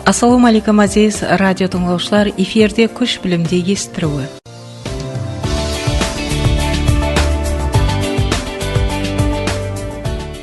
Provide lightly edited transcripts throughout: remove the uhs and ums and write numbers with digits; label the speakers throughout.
Speaker 1: Assalamu alaikum aziz radio tinglovchilar, efirde kuch bilimde eshittiruvi.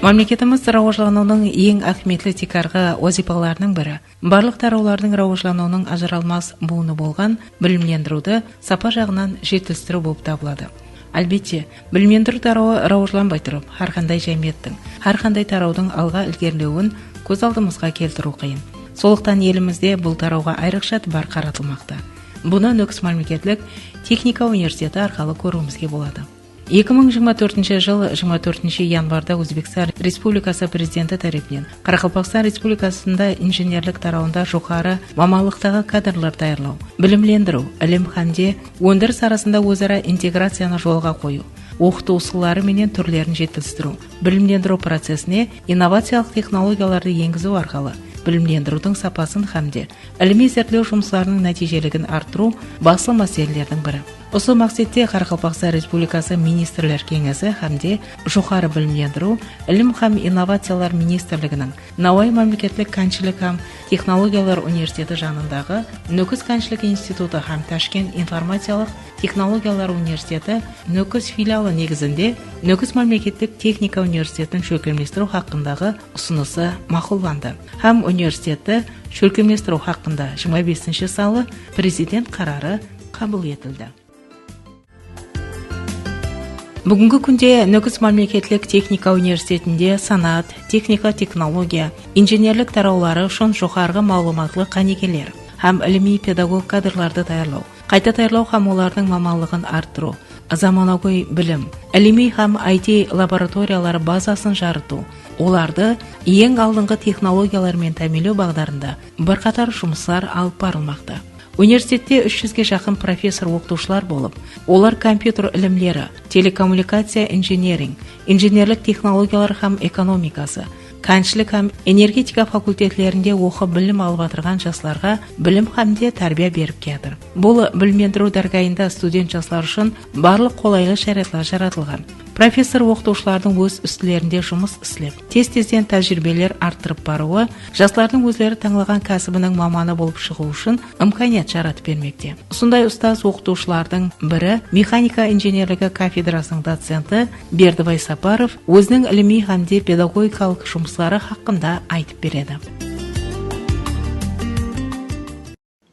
Speaker 1: Mamlakatimiz rivojlanуының ең ahmetli tekarg'i vazifalarning biri. Барлық тараулардың rivojlanуының ajralmas буыны болған bilimlendiruді сапа жағынан жетілдіру болып табылады. Әлбетте, bilimlendiru тарауы rivojlanбай тұрып, har qanday jamiyatning, har qanday тараудың алға ilgariluwin көз алдымызға келтіру қиын. Сондықтан елімізде бұл тарауға айрықша бар қаратылмақта. Бұны Нөкіс мемлекеттік техника университеті арқылы көруімізге болады. 2024 жыл 24 январда Өзбекстан Республикасы президенті тарапынан Қарақалпақстан Республикасында инженерлік тарауында жоғары мамандықтағы кадрлар даярлау, білімлендіру, ілім хамде өндіріс арасында өзара интеграцияны жолға қою, оқыту ұсқылары менен түрлерін жетілдіру, білімлендіру процесіне инновациялық технологияларды енгізу арқылы білімлендірудің сапасын хамде іліми зерттеу жұмыстарының нәтижелігін арттыру басты мәселелердің бірі. Осы мақсатта Қарақалпақстан Республикасы Министрлер Кеңесі хамде жоғары білімлендіру, ілім һәм инновациялар министрлігінің Науай мемлекеттік кәншілік һәм технологиялар университеті жанындағы Нөкіс кәншілік институты һәм Ташкент информациялық технологиялар университеті Нөкіс филиалы негізінде Нөкіс мемлекеттік техника университетін шөлкемлестіру хақындағы ұсынысы мақұлданды. Һәм университетті шөлкемлестіру хақында 25 салы президент қарары қабыл етілді. Бүгінгі күнде Нөкіс мемлекеттік техника университетінде санат, техника, технология, инженерлік тараулары үшін жоғарғы мағлұматлы қанекелер һәм іліми педагог кадрларды даярлау, қайта даярлау һәм олардың мамандығын арттыру, заманауи білім, іліми һәм IT лабораториялары базасын жарыту, оларды ең алдыңғы технологиялармен тәмелеу бағдарында бірқатар жұмыстар алып барылмақта. Университетте 300-ге жақын профессор оқытушылар болып, олар компьютер ілімлері, телекоммуникация инженеринг, инженерлік технологиялар һәм экономикасы, кәншілік һәм энергетика факультетлерінде оқып білім алып отырған жастарға білім һәмде тәрбие беріп келеді. Бұл білімлендіру дәргайында студент жастар үшін барлық қолайлы шарттар жаратылған. Профессор оқытушылардың өз үстілерінде жұмыс істеп, тез-тезден тәжірибелер арттырып баруы, жастардың өздері таңлаған кәсібінің маманы болып шығу үшін имканият жаратып бермекте. Сондай ұстаз оқытушылардың бірі механика инженерлігі кафедрасының доценті Бердібай Сапаров өзінің іліми һәмде педагогикалық жұмыстары хақында айтып береді.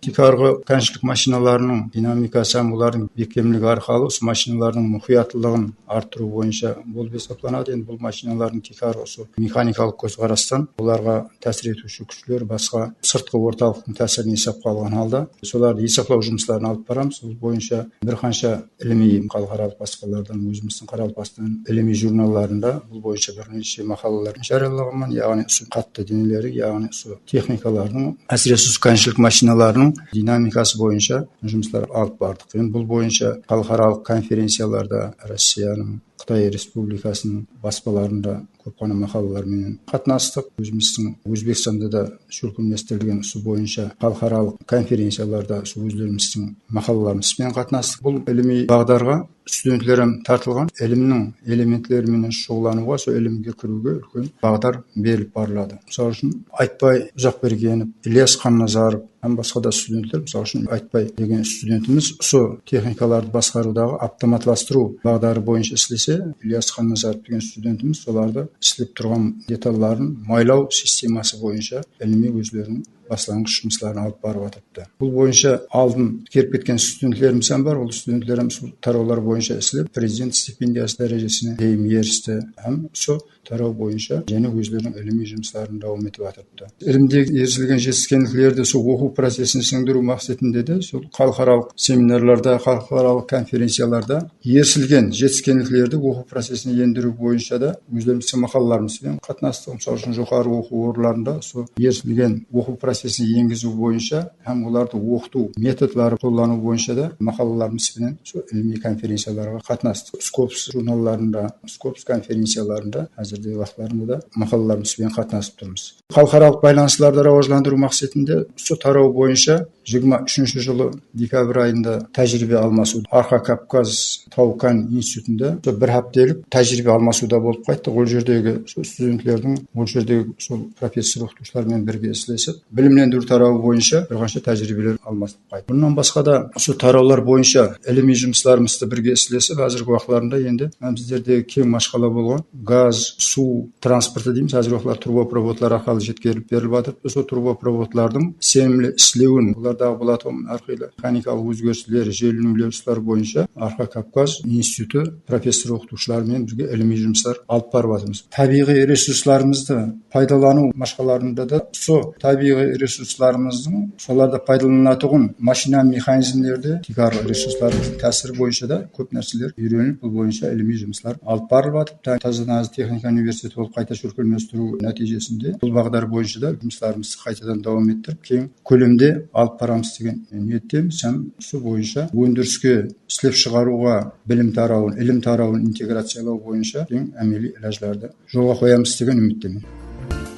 Speaker 2: Tekargı kәншілік машиналарының динамикасы һәм олардың бекемлігі арқылы осы машиналардың мұқияттылығын арттыру бойынша болып есептелінеді. Енді бұл машиналардың теkargıсы механикалық көзқарастан оларға тәсір етуші күштер басқа сыртқы орталықтың тәсірін есепке алған halda соларды есептеу жұмыстарын алып барамыз. Бұл бойынша бірқанша іліми халықаралық баспалардан өзіміздің Қарақалпақстан іліми журналдарында бұл бойынша бірнеше мақалалар жарияланған, яғни қатты денелері, яғни техникалардың әсіресе кәншілік машиналарының динамикасы бойынша жұмыстар алып бардық. Бұл бойынша халықаралық конференцияларда Россияның, Қытай Республикасының баспаларында көп қана мақалалармен қатынастық. Өзіміздің Өзбекстанда да шөлкемлестірілген осы бойынша халықаралық конференцияларда өздеріміздің мақалаларымызбен қатынастық. Бұл іліми бағдарға студентлерім тартылған, ілімнің элементлерімен шұғылануға, сол ілімге кіруге үлкен бағдар беріліп барылады. Мысалы үшін Айтбай Ұзақбергенов, Ильяс Қанназаров һәм басқа да студенттер, мысалы үшін Айтбай деген студентіміз осы техникаларды басқарудағы автоматластыру бағдары бойынша істесе, Ильяс Қанназаров деген студентіміз соларды істеп тұрған деталларын майлау системасы бойынша іліми өздерінің баслangıç жұмыстарын алып барып жатырды. Бұл бойынша алдын келіп кеткен студенттеріміз бар. Ол студенттеріміз тараулар бойынша істеп, президент стипендиясы дәрежесіне дейін ерісті. Һәм сол тарау бойынша және өздерінің іліми жұмыстарын дауам етіп жатырды. Ілімдегі ерсілген жетістіктерді сол оқу процесін сіңдіру мақсатында да сол халықаралық семинарларда, халықаралық конференцияларда ерсілген жетістіктерді оқу процесіне ендіру бойынша да өздеріміздің мақалаларымызбен қатынастық. Мысалы үшін жоғары оқу орындарында сол ерсілген оқу процесіне енгізу бойынша һәм оларды оқыту методлары қолдану бойынша да мақалаларымызбен сол ілми конференцияларға қатынастық. Скопс журналдарында, Скопс конференцияларында әзірде вақытларында да мақалаларымызбен қатынасып тұрмыз. Халықаралық байланыстарды рауажландыру мақсатында сол тарау бойынша 23 жылы декабрь айында тәжірибе алмасу Арқа Кавказ Тау-Қан институтында бір апталық тәжірибе алмасуда болып қайттық. Ол жердегі студенттердің, ол жердегі сол профессор оқытушылармен бірге істесіп, білім білімлендіру тарауы бойынша бір қанша тәжірибелер алмастық қайды. Бұнан басқа да осы тараулар бойынша ilmiy жұмыстарымызды бірге істелесіп, қазіргі уақытларында енді біздерде кең машқала болған газ, су транспорты дейміз, қазіргі уақытлар трубопроводлар арқылы жеткізіліп беріліп жатыр. Осы трубопроводлардың сенімді істеуін, олардағы болатын әрқилы механикалық өзгерістер, желінулер бойынша Арқа Кавказ институты профессор оқытушылармен бірге ilmiy жұмыстар алып барып жатырмыз. Табиғи ресурстарымызды пайдалану машқаларында да сол табиғи ресурстарымыздың соларды пайдаланатұғын машина механизмдерді тикарлы ресурстарымыздың тәсірі бойынша да көп нәрселер үйреніліп, бұл бойынша ilmiy жұмыстар алып барып жатыр. Таза техника университеті болып қайта көркемдестіру нәтижесінде бұл бағдар бойынша да жұмыстарымызды қайтадан давам еттіріп, кең көлемде алып барамыз деген ниеттеміз. Сол бойынша өндіріске істеп шығаруға білім тарауын, ілім тарауын интеграциялау бойынша кең әмели ләжларды жолға қоямыз деген үміттемін.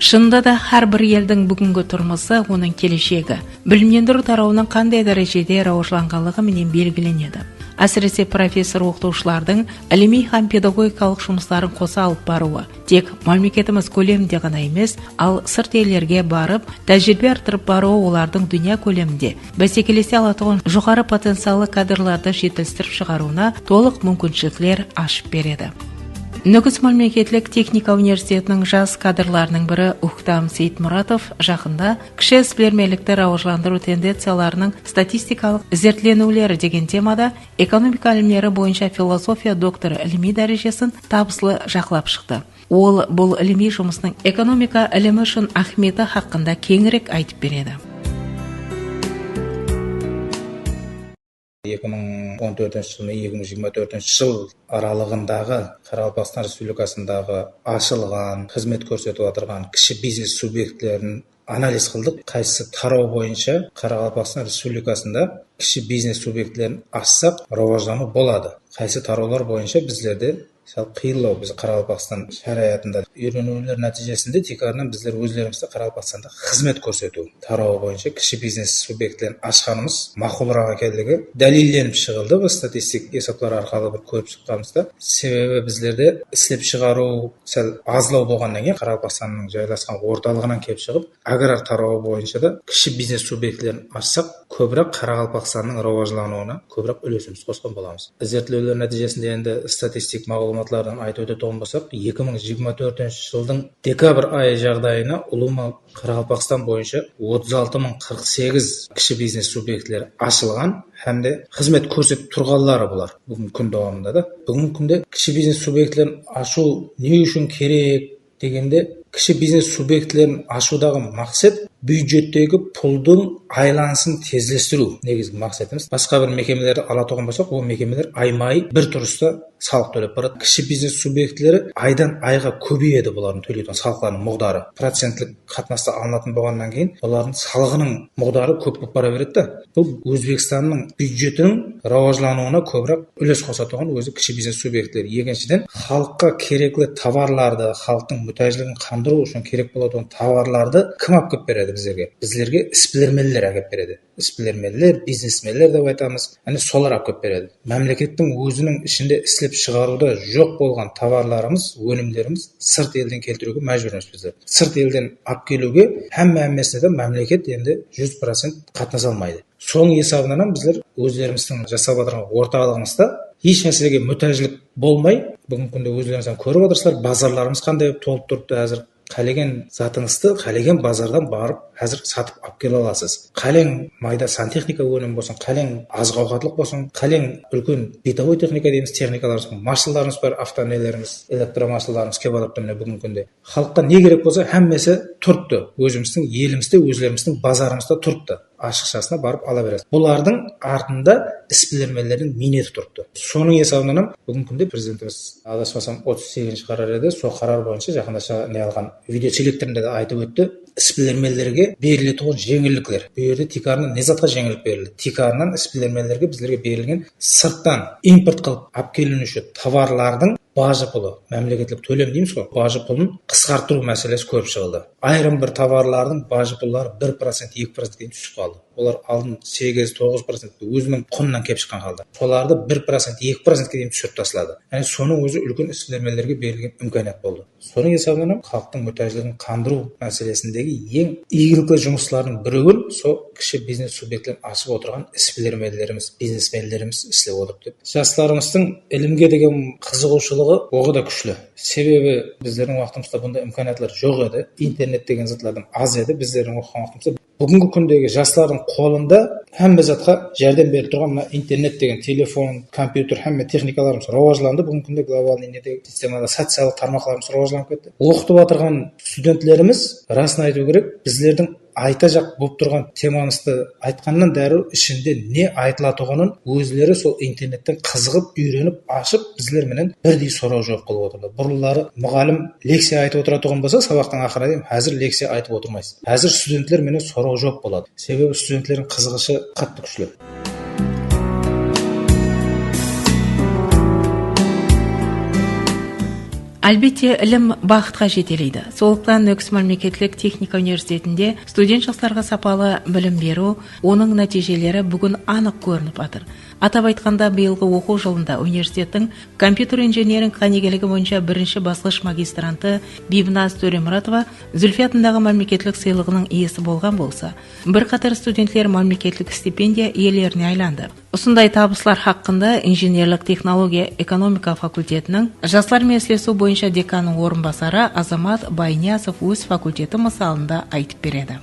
Speaker 1: Шынында да әрбір елдің бүгінгі тұрмысы, оның келешегі, білімдендіру тарауының қандай дәрежеде рауыжланғанлығы менен белгіленеді. Әсіресе профессор оқытушылардың ilmiy һәм педагогикалық жұмыстарын қоса алып баруы тек мемлекетіміз көлемінде ғана емес, ал сырт елдерге барып, тәжірибе арттырып баруы олардың дүния көлемінде бәсекелесе алатұғын жоғары потенциалы кадрларды жетілдіріп шығаруына толық мүмкіншіліктер ашып береді. Нүкіс мемлекеттік техника университетінің жас кадрларының бірі Ухтам Сейтмұратов жақында кіші ісбермелікті рауыжландыру тенденцияларының статистикалық зерттенулері деген темада экономика ілімдері бойынша философия докторы ilmiy дәрежесін табыслы жақлап шықты. Ол бұл ilmiy жұмысының экономика ілімі үшін ахметі хақында кеңірек айтып береді.
Speaker 3: 2014 жыл мен 2024 жыл аралығындағы Қарақалпақстан Республикасындағы ашылған, қызмет көрсетіп отырған кіші бизнес субъектілерін анализ қылдық. Қайсы тарау бойынша Қарақалпақстан Республикасында кіші бизнес субъектілерін ассақ, рауаждану болады. Қайсы тараулар бойынша біздерде қиылау, біз Қарақалпақстан шариғатында үйренулер нәтижесінде тикарынан біздер өзлерімізді Қарақалпақстанда қызмет көрсету тарауы бойынша кіші бизнес субъектілерін ашқанымыз мақұлырақ екендігі дәлелленіп шығылды. Біз статистик есептер арқылы бір көріп шыққанымызда, себебі біздерде істеп шығару сәл азлау болғаннан кейін Қарақалпақстанның жайласқан орталығынан келіп шығып, аграр тарауы бойынша да кіші бизнес субъектілерін ашсақ, көбірек Қарақалпақстанның рауажлануына көбірек үлесіміз қосқан боламыз. Зерттеулер нәтижесінде енді статистик мағлұматлардан айтып өтетін болсақ, 2024 жылдың декабрь айы жағдайына ұлыма Қарақалпақстан бойынша 36.048 кіші бизнес субъектілері ашылған һәмде қызмет көрсетіп тұрғанлары бұлар. Бүгін күн davamında да. Бүгін күнде кіші бизнес субъектілерін ашу не үшін керек дегенде, кіші бизнес субъектілерін ашудағы мақсат бюджеттегі пұлдың айланысын тезлестіру негізгі мақсатымыз. Басқа бір мекемелерді алатұғын болсақ, ол мекемелер аймай бір тұрыста салық төлеп барады. Кіші бизнес субъектілері айдан айға көбейеді бұлардың төлейтін салықтарының мұғдары. Процентлік қатынаста алынатын болғаннан кейін, олардың салығының мұғдары көп болып бара береді. Бұл Өзбекстанның бюджетінің рауажлануына көбірек үлес қосатұғын өзі кіші бизнес субъектілері. Екіншіден, халыққа керекті товарларды, халықтың мұқтаждығын қандыру үшін керек болатын товарларды кім алып береді біздерге іспілермелілер әкеп береді. Іспілермелілер, бизнесмелілер деп айтамыз. Солар алып береді. Мемлекеттің өзінің ішінде істеп шығаруда жоқ болған товарларымыз, өнімдеріміз сырт елден келтіруге мәжбүрміз біздер. Сырт елден алып келуге әммесіне де мемлекет енді 100% қатынаса алмайды. Соның есебінен біздер өздеріміздің жасап отырған орталығымызда еш нәрсеге мұқтаждық болмай, бүгінгі күнде өздеріңізден көріп отырсыздар, базарларымыз қандай толып тұрыпты әзір. Қалеген затыңызды қалеген базардан барып әзір сатып алып келе аласыз. Қален майда сантехника өнімі болсын, қален азық ауқатлық болсын, қален үлкен бытовой техника дейміз, техникаларымыз, машиналарымыз бар, автонелеріміз, электромашиналарымыз келіп алыпты міне бүгінгі күнде. Халыққа не керек болса, әммесі тұрыпты. Өзіміздің елімізде, өзлеріміздің базарымызда тұрыпты. Ашықшасына барып ала бересіз. Бұлардың артында іспілермелердің минеті тұрыпты. Соның есебінен бүгінгі күнде президентіміз адасмасам 38-ші қарар еді. Сол қарар бойынша жақында не алған видеоселекторында да айтып өтті. Іспілермелерге берілетін жеңілдіктер. Бұл жерде тикарынан не затқа жеңілдік берілді? Тикарынан іспілермелерге біздерге берілген сырттан импорт қылып алып келінуші товарлардың бажы пұлы, мемлекеттік төлем дейміз ғой, бажы пұлын қысқарту мәселесі көп шығылды. Айрым бір товарлардың бажы пұллары 1%, 2% дейін түсіп қалды. Олар алдын 8-9% өзінің құнынан кеп шыққан қалды. Соларды 1%, 2%-ке дейін түсіріп тасталады. Яғни соның өзі үлкен іскерлермелерге берілген імканат болды. Соның есебінен халықтың мұқтаждығын қандыру мәселесіндегі ең игілікті жұмыстардың біреуін сол кіші бизнес субъектілерін ашып отырған іскерлермелеріміз, бизнесмендеріміз істеп отыр деп. Жастарымыздың ілімге деген қызығушылығы оғы да күшлі. Себебі біздердің уақытымызда бұндай имканатлар жоқ еді. Интернет деген затлардың аз еді біздердің оқыған уақытымызда. Бүгінгі күндегі жастардың қолында hamma затқа жәрдем беріп тұрған мына интернет деген телефон, компьютер, hamma техникаларымыз рауажланды. Бүгінгі күнде глобальный недегі системада социалдық тармақтарымыз рауажланып кетті. Оқытып отырған студенттеріміз расын айту керек, біздердің айта жақ болып тұрған темамызды айтқаннан дәру ішінде не айтылатұғынын өзлері сол интернеттен қызығып, үйреніп, ашып, біздер менен бірдей сұрау жоқ қылып отырды. Бұрылары мұғалім лекция айтып отыратұғын болса, сабақтың ақырына дейін әзір лекция айтып отырмайсыз. Әзір студенттер менен сұрау жоқ болады. Себебі студенттердің қызығышы қатты күшлі.
Speaker 1: Әлбетте, ілім бақытқа жетелейді. Сондықтан Нүкіс мемлекеттік техника университетінде студент жастарға сапалы білім беру, оның нәтижелері бүгін анық көрініп жатыр. Атап айтқанда, биылғы оқу жылында университеттің компьютер инженеринг қанегелігі бойынша бірінші басқыш магистранты Бибназ Төремұратова Зүлфия атындағы мемлекеттік сыйлығының иесі болған болса, бірқатар студенттер мемлекеттік стипендия иелеріне айланды. Осындай табыстар хақында инженерлік технология экономика факультетінің жастар мәселесі бойынша деканның орынбасары Азамат Байниязов өз факультеті мысалында айтып береді.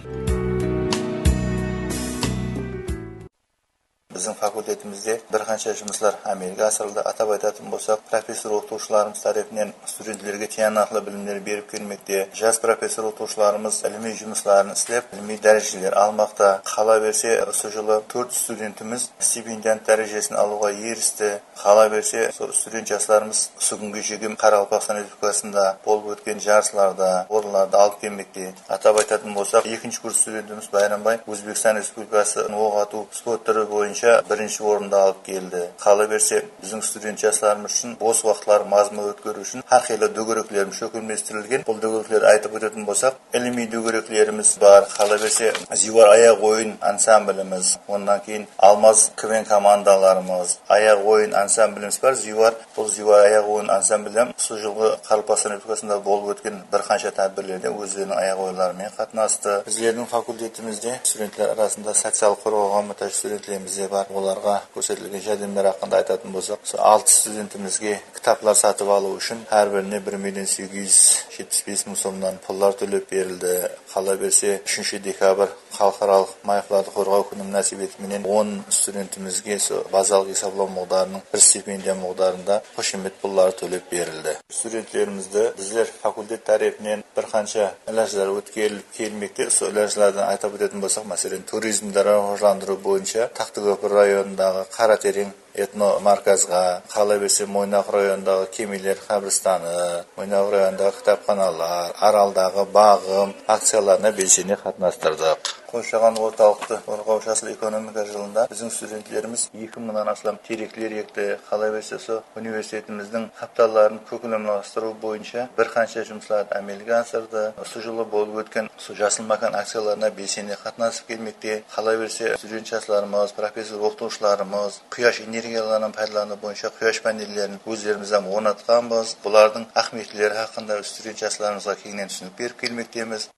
Speaker 4: Біздің факультетімізде бір қанша жұмыслар әмелге асырылды. Атап айтатын болсақ, профессор оқытушыларымыз тарапынан студенттерге тиянақлы білімдер беріп келмекте. Жас профессор оқытушыларымыз ілми жұмысларын істеп, ілми дәрежелер алмақта. Қала берсе, осы жылы 4 студентіміз стипендиант дәрежесін алуға ерісті. Қала берсе, студент жастарымыз күнге шейін Қарақалпақстан Республикасында болып өткен жарыстарда орынларды алып келмекте. Атап айтатын болсақ, 2-ші курс студентіміз Байрамбай Өзбекстан Республикасы оқ ату спорт түрі бойынша бірінші орында алып келді. Қала берсе, біздің студент жастарымыз үшін бос уақытлар мазмұн өткеру үшін әрқилы дөңгелектеріміз шөкілместірілген. Бұл дөңгелектерді айтып өтетін болсақ, ілми дөңгелектеріміз бар. Қала берсе, Зивар аяқ ойын ансамбліміз, ондан кейін Алмаз КВН командаларымыз, аяқ ойын ансамбліміз бар. Зивар, бұл Зивар аяқ ойын ансамблім осы жылғы Қарақалпақстан Республикасында болып өткен бірқанша тәдбірлерде өздерінің аяқ ойларымен қатынасты. Біздердің факультетімізде студенттер арасында социал қорғауға мұқтаж студенттеріміз бар. Оларға көрсетілген жәрдемдер хақында айтатын болсақ, 6 студентімізге кітаплар сатып алу үшін әрбіріне 1.875.000 сомнан пұлдар төлеп берілді. Қала берсе, 3 декабрь халықаралық майқұларды қорғау күні мөнәсәбетімен 10 студентімізге базалық есаплау мұғдарының бір стипендия мұғдарында қошемет пұлдары төлеп берілді. Студенттерімізді біздер факультет тарапынан бір қанша іләжлер өткеріліп келмекте. Сол іләжлерден айтып өтетін болсақ, мәселен, туризмді рауажландыру бойынша Тақтыкөпір районындағы Қаратерең этно марказға, қала берсе Мойнақ районындағы Кемелер қабірстаны, Мойнақ районындағы кітапханалар, Аралдағы бағым акцияларына белсене қатынастырдық. Қоршаған орталықты қорғау жасыл экономика жылында біздің студенттеріміз 2000-нан астам теректер екті. Қала берсе сол университетіміздің апталарын көкілімластыру бойынша бір қанша жұмыстарды әмелге асырды. Осы жылы болып өткен жасыл макан акцияларына белсене қатынасып келмекте. Қала берсе студент жастарымыз, профессор оқытушыларымыз құяш энергияларын пайдалану бойынша құяш панельдерін өздерімізден орнатқанбыз. Бұлардың ахметлері хақында студент жастарымызға кеңінен түсінік беріп келмектеміз.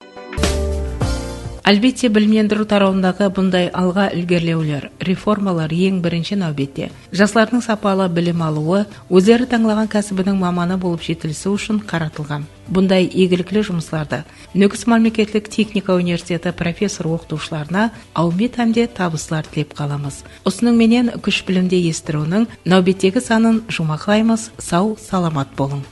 Speaker 1: Әлбетте, білімдендіру тарауындағы бұндай алға ілгерілеулер, реформалар ең бірінші нәубетте. Жастардың сапалы білім алуы, өздері таңлаған кәсібінің маманы болып жетілісі үшін қаратылған. Бұндай игіліклі жұмысларды Нүкіс мемлекеттік техника университеті профессор оқытушыларына аумет әмде табыстар тілеп қаламыз. Осының менен күш білімде естіруінің нәубеттегі санын жұмақлаймыз. Сау, саламат болың.